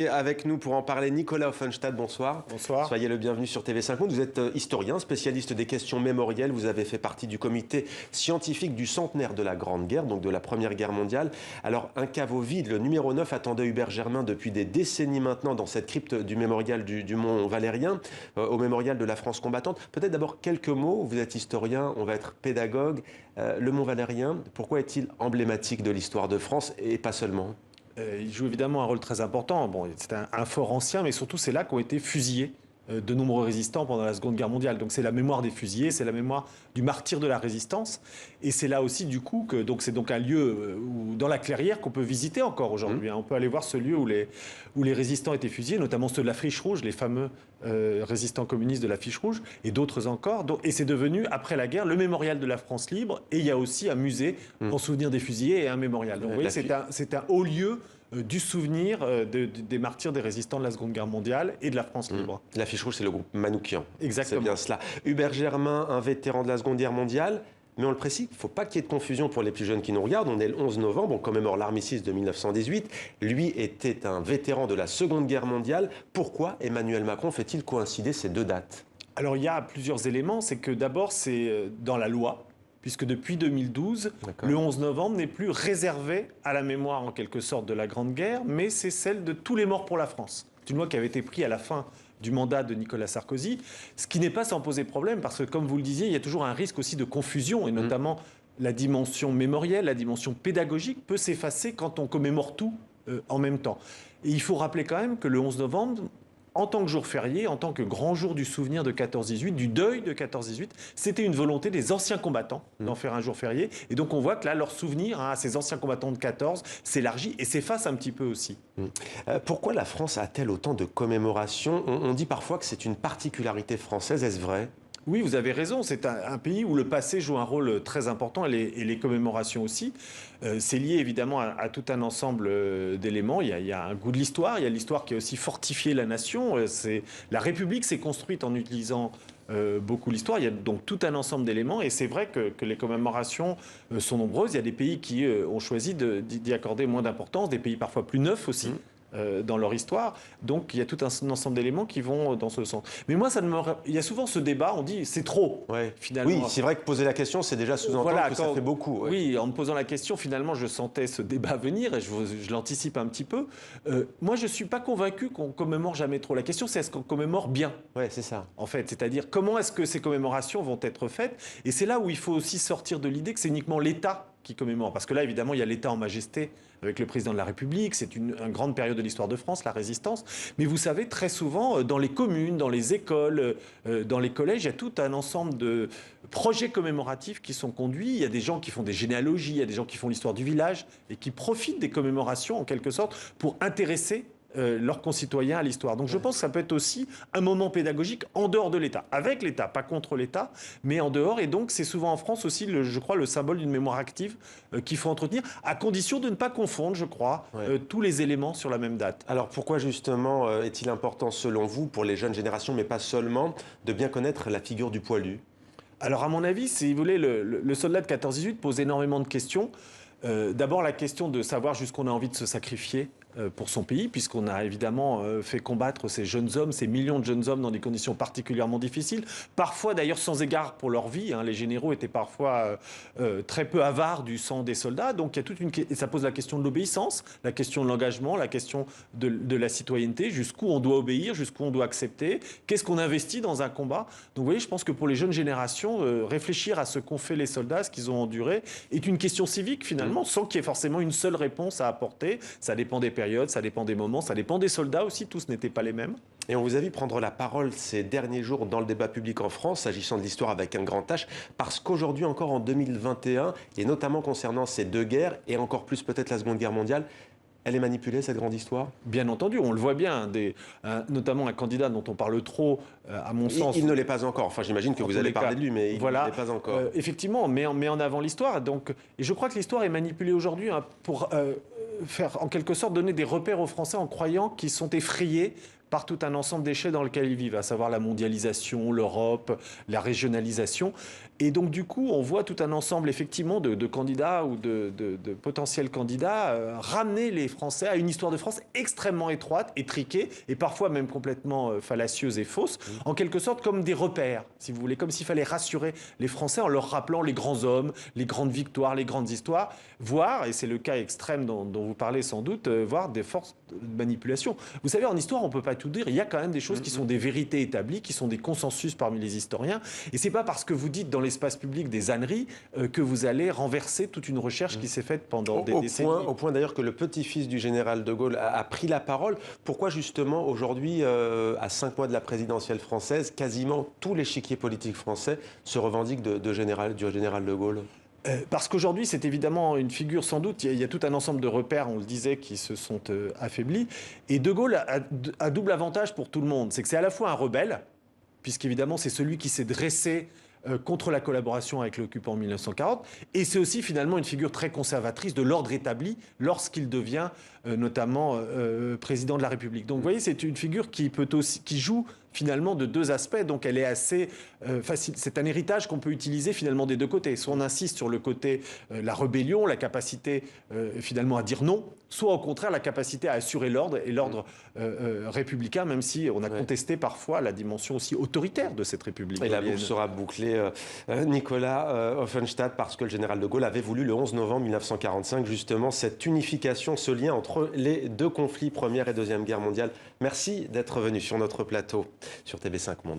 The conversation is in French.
Et avec nous pour en parler, Nicolas Offenstadt, bonsoir. Bonsoir. Soyez le bienvenu sur TV5 Monde. Vous êtes historien, spécialiste des questions mémorielles. Vous avez fait partie du comité scientifique du centenaire de la Grande Guerre, donc de la Première Guerre mondiale. Alors, un caveau vide, le numéro 9, attendait Hubert Germain depuis des décennies maintenant dans cette crypte du mémorial du Mont Valérien, au mémorial de la France combattante. Peut-être d'abord quelques mots. Vous êtes historien, on va être pédagogue. Le Mont Valérien, pourquoi est-il emblématique de l'histoire de France et pas seulement ? Il joue évidemment un rôle très important. Bon, c'est un fort ancien, mais surtout c'est là qu'ont été fusillés de nombreux résistants pendant la Seconde Guerre mondiale. Donc c'est la mémoire des fusillés, c'est la mémoire du martyr de la résistance. Et c'est là aussi du coup que c'est donc un lieu dans la Clairière qu'on peut visiter encore aujourd'hui. On peut aller voir ce lieu où les résistants étaient fusillés, notamment ceux de la Fiche Rouge, les fameux résistants communistes de la Fiche Rouge, et d'autres encore. Et c'est devenu, après la guerre, le mémorial de la France libre. Et il y a aussi un musée en souvenir des fusillés et un mémorial. Donc vous voyez, c'est un haut lieu du souvenir des martyrs des résistants de la Seconde Guerre mondiale et de la France libre. La Fiche Rouge, c'est le groupe Manouchian. Exactement. C'est bien cela. Hubert Germain, un vétéran de la Seconde Guerre mondiale. Mais on le précise, il ne faut pas qu'il y ait de confusion pour les plus jeunes qui nous regardent. On est le 11 novembre, on commémore l'armistice de 1918. Lui était un vétéran de la Seconde Guerre mondiale. Pourquoi Emmanuel Macron fait-il coïncider ces deux dates ? Alors il y a plusieurs éléments. C'est que d'abord, c'est dans la loi, puisque depuis 2012, le 11 novembre n'est plus réservé à la mémoire en quelque sorte de la Grande Guerre, mais c'est celle de tous les morts pour la France. C'est une loi qui avait été prise à la fin du mandat de Nicolas Sarkozy, ce qui n'est pas sans poser problème, parce que comme vous le disiez, il y a toujours un risque aussi de confusion, et notamment la dimension mémorielle, la dimension pédagogique peut s'effacer quand on commémore tout en même temps. Et il faut rappeler quand même que le 11 novembre, en tant que jour férié, en tant que grand jour du souvenir de 14-18, du deuil de 14-18, c'était une volonté des anciens combattants d'en faire un jour férié. Et donc on voit que là, leur souvenir à ces anciens combattants de 14 s'élargit et s'efface un petit peu aussi. Pourquoi la France a-t-elle autant de commémorations ? On dit parfois que c'est une particularité française, est-ce vrai ? Oui, vous avez raison. C'est un pays où le passé joue un rôle très important et les commémorations aussi. C'est lié évidemment à tout un ensemble d'éléments. Il y a un goût de l'histoire. Il y a l'histoire qui a aussi fortifié la nation. La République s'est construite en utilisant beaucoup l'histoire. Il y a donc tout un ensemble d'éléments. Et c'est vrai que les commémorations sont nombreuses. Il y a des pays qui ont choisi d'y accorder moins d'importance, des pays parfois plus neufs aussi. Dans leur histoire. Donc, il y a tout un ensemble d'éléments qui vont dans ce sens. Mais moi, il y a souvent ce débat, on dit c'est trop, finalement. Oui, c'est vrai que poser la question, c'est déjà sous-entendre que ça fait beaucoup. Oui, en me posant la question, finalement, je sentais ce débat venir et je l'anticipe un petit peu. Moi, je ne suis pas convaincu qu'on commémore jamais trop. La question, c'est est-ce qu'on commémore bien ? Oui, c'est ça. En fait, c'est-à-dire comment est-ce que ces commémorations vont être faites ? Et c'est là où il faut aussi sortir de l'idée que c'est uniquement l'État qui commémore. Parce que là, évidemment, il y a l'État en majesté avec le président de la République. C'est une grande période de l'histoire de France, la résistance. Mais vous savez, très souvent, dans les communes, dans les écoles, dans les collèges, il y a tout un ensemble de projets commémoratifs qui sont conduits. Il y a des gens qui font des généalogies, il y a des gens qui font l'histoire du village et qui profitent des commémorations, en quelque sorte, pour intéresser leurs concitoyens à l'histoire. Donc je pense que ça peut être aussi un moment pédagogique en dehors de l'État, avec l'État, pas contre l'État, mais en dehors. Et donc c'est souvent en France aussi, je crois, le symbole d'une mémoire active qu'il faut entretenir, à condition de ne pas confondre, je crois, tous les éléments sur la même date. Alors pourquoi justement est-il important, selon vous, pour les jeunes générations, mais pas seulement, de bien connaître la figure du poilu ? Alors à mon avis, si vous voulez, le soldat de 14-18 pose énormément de questions. D'abord la question de savoir jusqu'où on a envie de se sacrifier pour son pays, puisqu'on a évidemment fait combattre ces jeunes hommes, ces millions de jeunes hommes dans des conditions particulièrement difficiles, parfois d'ailleurs sans égard pour leur vie. Les généraux étaient parfois très peu avares du sang des soldats, donc il y a toute et ça pose la question de l'obéissance, la question de l'engagement, la question de la citoyenneté, jusqu'où on doit obéir, jusqu'où on doit accepter, qu'est-ce qu'on investit dans un combat. Donc vous voyez, je pense que pour les jeunes générations, réfléchir à ce qu'ont fait les soldats, ce qu'ils ont enduré, est une question civique finalement, sans qu'il y ait forcément une seule réponse à apporter. Ça dépend des périodes, ça dépend des moments, ça dépend des soldats aussi, tous n'étaient pas les mêmes. Et on vous a vu prendre la parole ces derniers jours dans le débat public en France, s'agissant de l'histoire avec un grand H, parce qu'aujourd'hui encore en 2021, et notamment concernant ces deux guerres, et encore plus peut-être la Seconde Guerre mondiale, elle est manipulée, cette grande histoire ? Bien entendu, on le voit bien, notamment un candidat dont on parle trop, à mon sens... Il ne l'est pas encore, enfin j'imagine que vous allez parler de lui, mais il ne l'est pas encore. Effectivement, on met en avant l'histoire, et je crois que l'histoire est manipulée aujourd'hui pour faire, en quelque sorte, donner des repères aux Français en croyant qu'ils sont effrayés par tout un ensemble d'échelles dans lesquelles ils vivent, à savoir la mondialisation, l'Europe, la régionalisation. Et donc, du coup, on voit tout un ensemble, effectivement, de candidats ou de potentiels candidats ramener les Français à une histoire de France extrêmement étroite, étriquée, et parfois même complètement fallacieuse et fausse, en quelque sorte comme des repères, si vous voulez, comme s'il fallait rassurer les Français en leur rappelant les grands hommes, les grandes victoires, les grandes histoires, voire, et c'est le cas extrême dont vous parlez sans doute, voire des forces de manipulation. Vous savez, en histoire, on ne peut pas tout dire. Il y a quand même des choses qui sont des vérités établies, qui sont des consensus parmi les historiens. Et ce n'est pas parce que vous dites dans l'espace public des âneries que vous allez renverser toute une recherche qui s'est faite pendant des décennies. Au point d'ailleurs que le petit-fils du général de Gaulle a pris la parole. Pourquoi justement aujourd'hui, à 5 mois de la présidentielle française, quasiment tout l'échiquier politique français se revendique du général de Gaulle? Parce qu'aujourd'hui, c'est évidemment une figure, sans doute, il y a tout un ensemble de repères, on le disait, qui se sont affaiblis. Et De Gaulle a double avantage pour tout le monde. C'est que c'est à la fois un rebelle, puisqu'évidemment, c'est celui qui s'est dressé contre la collaboration avec l'occupant en 1940. Et c'est aussi finalement une figure très conservatrice de l'ordre établi lorsqu'il devient notamment président de la République. Donc vous voyez, c'est une figure qui joue finalement de deux aspects. Donc elle est assez facile. C'est un héritage qu'on peut utiliser finalement des deux côtés. Soit on insiste sur le côté la rébellion, la capacité finalement à dire non, soit au contraire la capacité à assurer l'ordre et l'ordre républicain, même si on a contesté parfois la dimension aussi autoritaire de cette République. Et la boucle sera bouclée, Nicolas Offenstadt, parce que le général de Gaulle avait voulu le 11 novembre 1945 justement cette unification, ce lien entre les deux conflits, Première et Deuxième Guerre mondiale. Merci d'être venu sur notre plateau sur TV5 Monde.